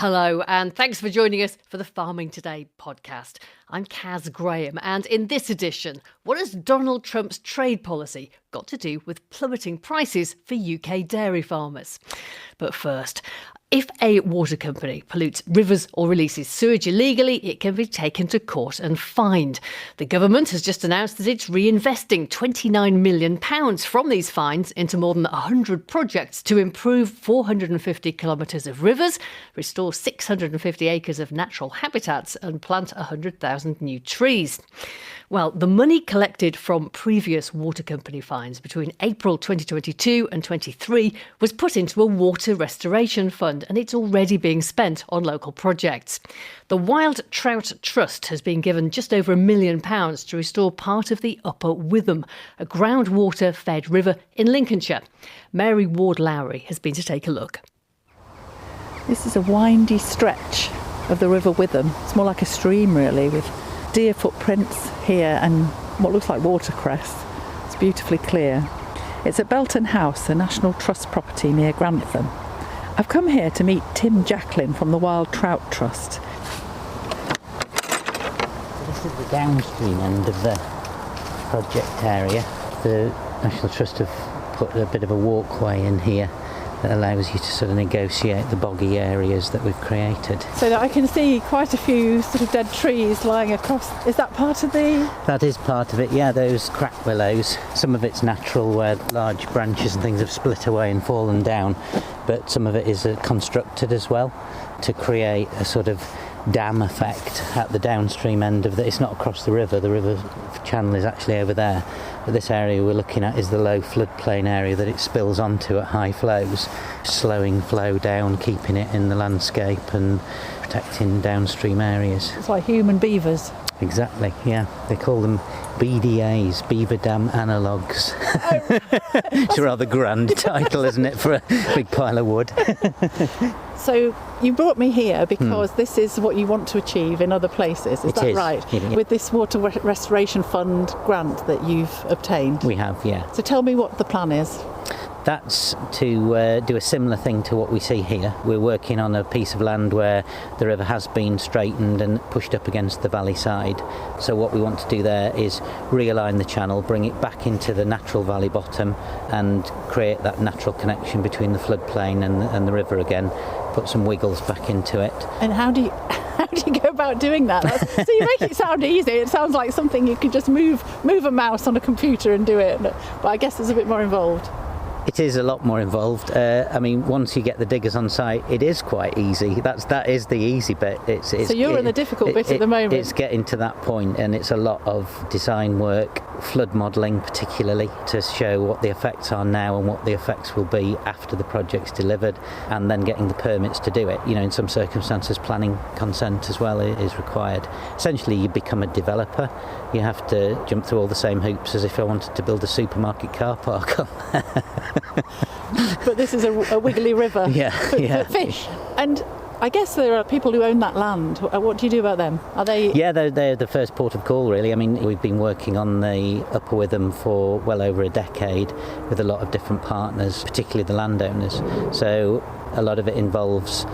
Hello, and thanks for joining us for the Farming Today podcast. I'm Kaz Graham, and in this edition, what has Donald Trump's trade policy got to do with plummeting prices for UK dairy farmers? But first, if a water company pollutes rivers or releases sewage illegally, it can be taken to court and fined. The government has just announced that it's reinvesting £29 million from these fines into more than 100 projects to improve 450 kilometres of rivers, restore 650 acres of natural habitats and plant 100,000 new trees. Well, the money collected from previous water company fines between April 2022 and 23 was put into a water restoration fund, and it's already being spent on local projects. The Wild Trout Trust has been given just over £1 million to restore part of the Upper Witham, a groundwater-fed river in Lincolnshire. Mary Ward-Lowry has been to take a look. This is a windy stretch of the River Witham. It's more like a stream, really, with deer footprints here and what looks like watercress. It's beautifully clear. It's at Belton House, a National Trust property near Grantham. I've come here to meet Tim Jacklin from the Wild Trout Trust. This is the downstream end of the project area. The National Trust have put a bit of a walkway in here that allows you to sort of negotiate the boggy areas that we've created. So that I can see quite a few sort of dead trees lying across. Is that part of the... That is part of it, yeah, those crack willows. Some of it's natural where large branches and things have split away and fallen down, but some of it is constructed as well to create a sort of dam effect at the downstream end of it's not across the river channel is actually over there, but this area we're looking at is the low floodplain area that it spills onto at high flows, slowing flow down, keeping it in the landscape and protecting downstream areas. It's like human beavers. Exactly, yeah. They call them BDAs, Beaver Dam Analogues. It's a rather grand title, isn't it, for a big pile of wood? So you brought me here because this is what you want to achieve in other places, is that right? Yeah. With this Water Restoration Fund grant that you've obtained? We have, yeah. So tell me what the plan is. That's to do a similar thing to what we see here. We're working on a piece of land where the river has been straightened and pushed up against the valley side. So what we want to do there is realign the channel, bring it back into the natural valley bottom and create that natural connection between the floodplain and the river again, put some wiggles back into it. And how do you go about doing that? So you make it sound easy. It sounds like something you could just move a mouse on a computer and do it. But I guess there's a bit more involved. It is a lot more involved. Once you get the diggers on site, it is quite easy. That is the easy bit. So you're in the difficult bit at the moment. It's getting to that point, and it's a lot of design work, flood modelling particularly, to show what the effects are now and what the effects will be after the project's delivered, and then getting the permits to do it. You know, in some circumstances, planning consent as well is required. Essentially, you become a developer. You have to jump through all the same hoops as if I wanted to build a supermarket car park on there. But this is a wiggly river for fish. And I guess there are people who own that land. What do you do about them? Are they... Yeah, they're the first port of call, really. I mean, we've been working on the Upper Witham for well over a decade with a lot of different partners, particularly the landowners. So a lot of it involves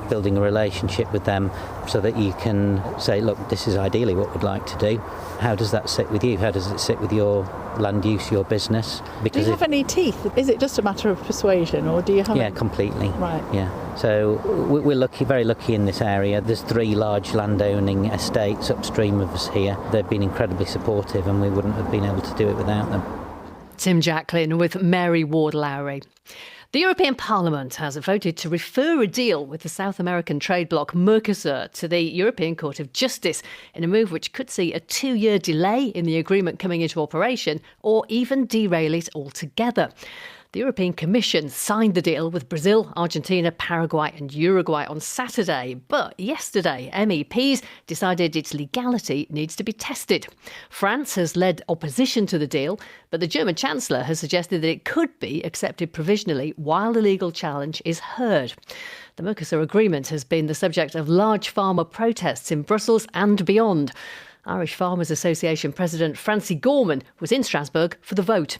building a relationship with them so that you can say, look, this is ideally what we'd like to do. How does that sit with you? How does it sit with your land use, your business? Because do you have any teeth? Is it just a matter of persuasion, or do you have... Yeah, completely. Right. Yeah. So we're very lucky in this area. There's 3 large landowning estates upstream of us here. They've been incredibly supportive, and we wouldn't have been able to do it without them. Tim Jacklin with Mary Ward-Lowry. The European Parliament has voted to refer a deal with the South American trade bloc Mercosur to the European Court of Justice in a move which could see a 2-year delay in the agreement coming into operation or even derail it altogether. The European Commission signed the deal with Brazil, Argentina, Paraguay and Uruguay on Saturday. But yesterday, MEPs decided its legality needs to be tested. France has led opposition to the deal, but the German Chancellor has suggested that it could be accepted provisionally while the legal challenge is heard. The Mercosur agreement has been the subject of large farmer protests in Brussels and beyond. Irish Farmers Association President Francie Gorman was in Strasbourg for the vote.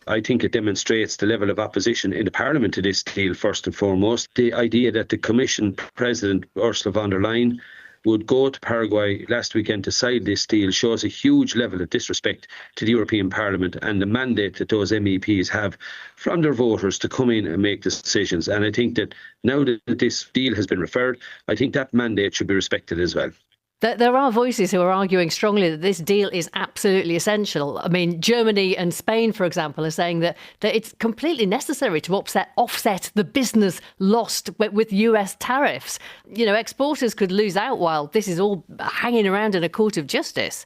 I think it demonstrates the level of opposition in the Parliament to this deal, first and foremost. The idea that the Commission President, Ursula von der Leyen, would go to Paraguay last weekend to sign this deal shows a huge level of disrespect to the European Parliament and the mandate that those MEPs have from their voters to come in and make decisions. And I think that now that this deal has been referred, I think that mandate should be respected as well. There are voices who are arguing strongly that this deal is absolutely essential. I mean, Germany and Spain, for example, are saying that it's completely necessary to offset the business lost with US tariffs. You know, exporters could lose out while this is all hanging around in a court of justice.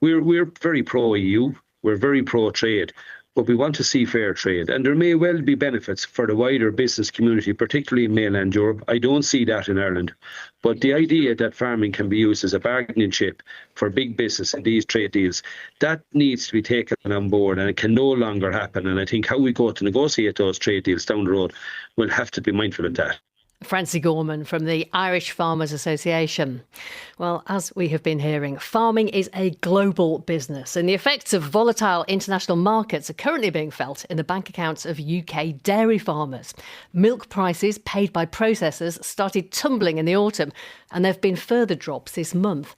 We're very pro-EU. We're very pro-trade. But we want to see fair trade. And there may well be benefits for the wider business community, particularly in mainland Europe. I don't see that in Ireland. But the idea that farming can be used as a bargaining chip for big business in these trade deals, that needs to be taken on board, and it can no longer happen. And I think how we go to negotiate those trade deals down the road, we'll have to be mindful of that. Francie Gorman from the Irish Farmers Association. Well, as we have been hearing, farming is a global business, and the effects of volatile international markets are currently being felt in the bank accounts of UK dairy farmers. Milk prices paid by processors started tumbling in the autumn, and there have been further drops this month.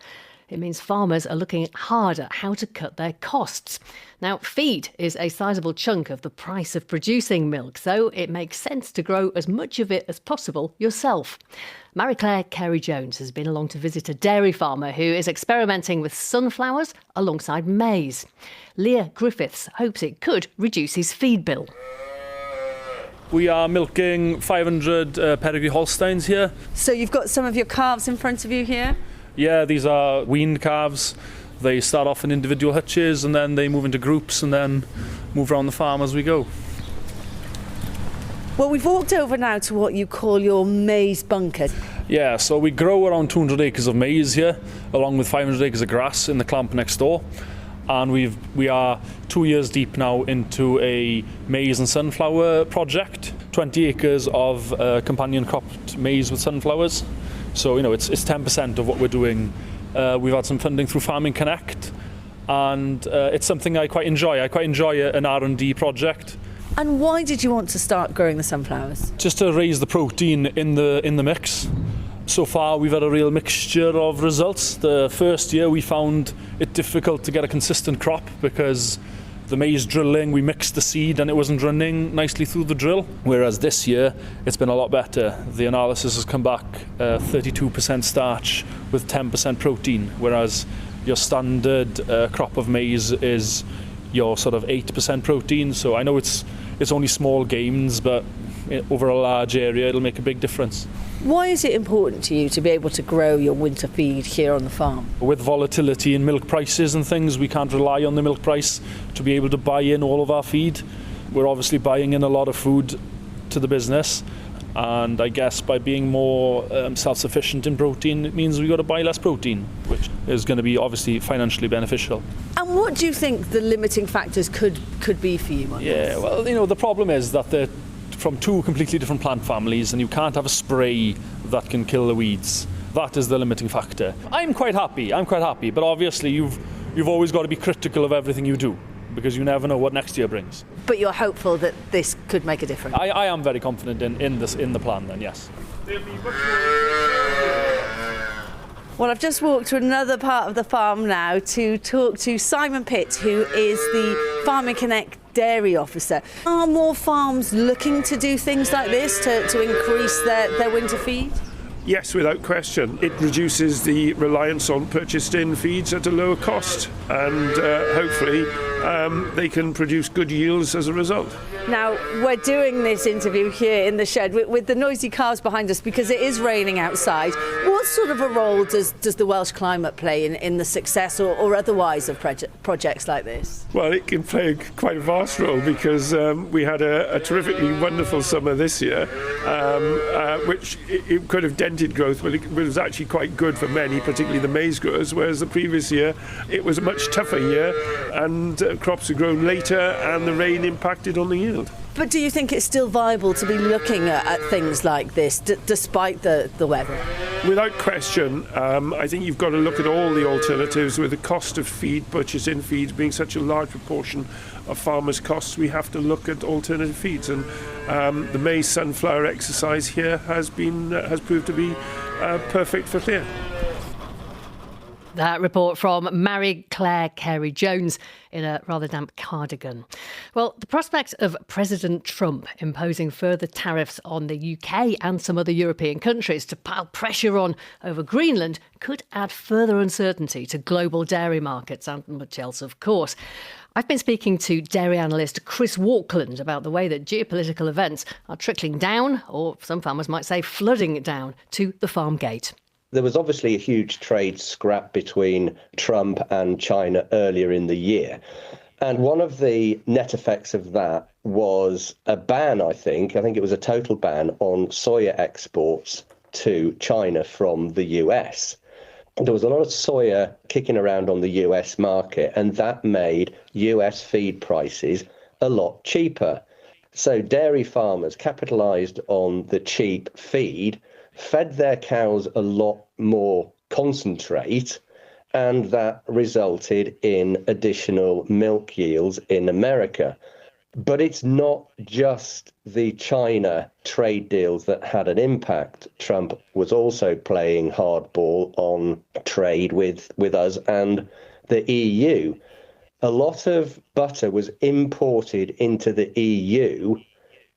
It means farmers are looking hard at how to cut their costs. Now, feed is a sizable chunk of the price of producing milk, so it makes sense to grow as much of it as possible yourself. Marie-Claire Carey-Jones has been along to visit a dairy farmer who is experimenting with sunflowers alongside maize. Leah Griffiths hopes it could reduce his feed bill. We are milking 500 Pedigree Holsteins here. So you've got some of your calves in front of you here? Yeah, these are weaned calves. They start off in individual hutches and then they move into groups and then move around the farm as we go. Well, we've walked over now to what you call your maize bunker. Yeah, so we grow around 200 acres of maize here, along with 500 acres of grass in the clamp next door. And we are 2 years deep now into a maize and sunflower project. 20 acres of companion cropped maize with sunflowers. So, you know, it's 10% of what we're doing. We've had some funding through Farming Connect, and it's something I quite enjoy. I quite enjoy an R&D project. And why did you want to start growing the sunflowers? Just to raise the protein in the mix. So far, we've had a real mixture of results. The first year, we found it difficult to get a consistent crop because the maize drilling, we mixed the seed and it wasn't running nicely through the drill. Whereas this year, it's been a lot better. The analysis has come back 32% starch with 10% protein, whereas your standard crop of maize is your sort of 8% protein. So I know it's only small gains, but over a large area, it'll make a big difference. Why is it important to you to be able to grow your winter feed here on the farm? With volatility in milk prices and things, we can't rely on the milk price to be able to buy in all of our feed. We're obviously buying in a lot of food to the business, and I guess by being more self-sufficient in protein, it means we've got to buy less protein, which is going to be obviously financially beneficial. And what do you think the limiting factors could be for you on this? Yeah, well, you know, the problem is that they're from two completely different plant families, and you can't have a spray that can kill the weeds. That is the limiting factor. I'm quite happy, but obviously you've always got to be critical of everything you do, because you never know what next year brings. But you're hopeful that this could make a difference? I am very confident in the plan then, yes. Well, I've just walked to another part of the farm now to talk to Simon Pitt, who is the Farming Connect dairy officer. Are more farms looking to do things like this to increase their winter feed? Yes, without question. It reduces the reliance on purchased-in feeds at a lower cost, and hopefully they can produce good yields as a result. Now, we're doing this interview here in the shed with the noisy cars behind us because it is raining outside. What sort of a role does the Welsh climate play in the success or otherwise of projects like this? Well, it can play quite a vast role because we had a terrifically wonderful summer this year, which it could have dented growth, but it was actually quite good for many, particularly the maize growers, whereas the previous year it was a much tougher year, and crops were grown later and the rain impacted on the yield. But do you think it's still viable to be looking at things like this despite the weather? Without question, I think you've got to look at all the alternatives. With the cost of feed, purchasing feeds being such a large proportion of farmers' costs, we have to look at alternative feeds. And the maize sunflower exercise here has proved to be perfect for clear. That report from Marie-Claire Carey-Jones in a rather damp cardigan. Well, the prospect of President Trump imposing further tariffs on the UK and some other European countries to pile pressure on over Greenland could add further uncertainty to global dairy markets and much else, of course. I've been speaking to dairy analyst Chris Walkland about the way that geopolitical events are trickling down, or some farmers might say flooding down, to the farm gate. There was obviously a huge trade scrap between Trump and China earlier in the year. And one of the net effects of that was a ban, I think it was a total ban on soya exports to China from the US. There was a lot of soya kicking around on the US market, and that made US feed prices a lot cheaper. So dairy farmers capitalised on the cheap feed, fed their cows a lot more concentrate, and that resulted in additional milk yields in America. But it's not just the China trade deals that had an impact. Trump was also playing hardball on trade with us and the EU. A lot of butter was imported into the EU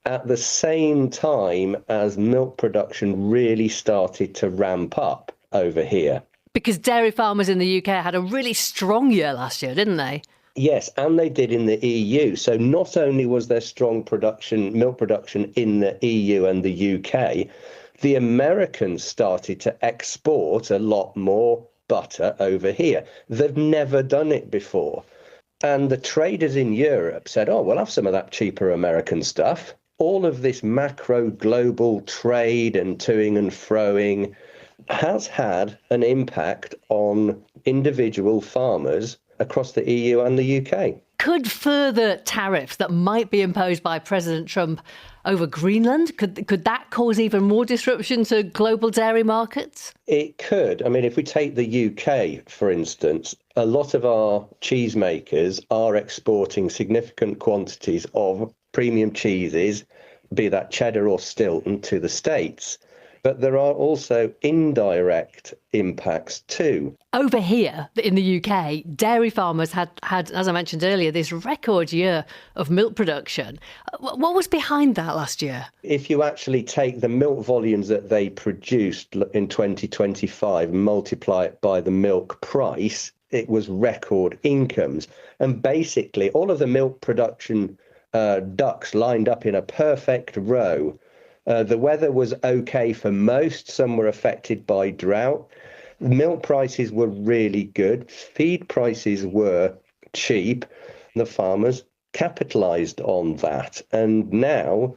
at the same time as milk production really started to ramp up over here. Because dairy farmers in the UK had a really strong year last year, didn't they? Yes, and they did in the EU. So not only was there strong milk production in the EU and the UK, the Americans started to export a lot more butter over here. They've never done it before. And the traders in Europe said, oh, we'll have some of that cheaper American stuff. All of this macro global trade and toing and froing has had an impact on individual farmers across the EU and the UK. Could further tariffs that might be imposed by President Trump over Greenland, could that cause even more disruption to global dairy markets? It could. I mean, if we take the UK, for instance, a lot of our cheesemakers are exporting significant quantities of premium cheeses, be that cheddar or Stilton, to the States. But there are also indirect impacts too. Over here in the UK, dairy farmers had, as I mentioned earlier, this record year of milk production. What was behind that last year? If you actually take the milk volumes that they produced in 2025 and multiply it by the milk price, it was record incomes. And basically, all of the milk production ducks lined up in a perfect row. The weather was okay for most. Some were affected by drought. Milk prices were really good. Feed prices were cheap. The farmers capitalised on that. And now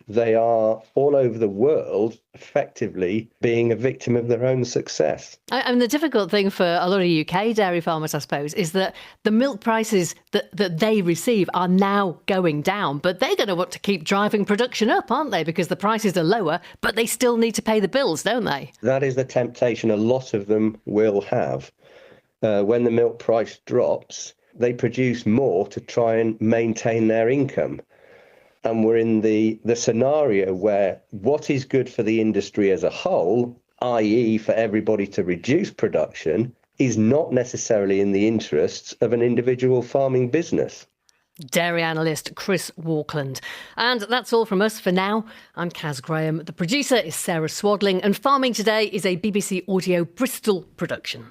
they are all over the world effectively being a victim of their own success. And the difficult thing for a lot of UK dairy farmers, I suppose, is that the milk prices that they receive are now going down, but they're going to want to keep driving production up, aren't they? Because the prices are lower, but they still need to pay the bills, don't they? That is the temptation a lot of them will have. When the milk price drops, they produce more to try and maintain their income. And we're in the scenario where what is good for the industry as a whole, i.e. for everybody to reduce production, is not necessarily in the interests of an individual farming business. Dairy analyst Chris Walkland. And that's all from us for now. I'm Kaz Graham. The producer is Sarah Swadling, and Farming Today is a BBC Audio Bristol production.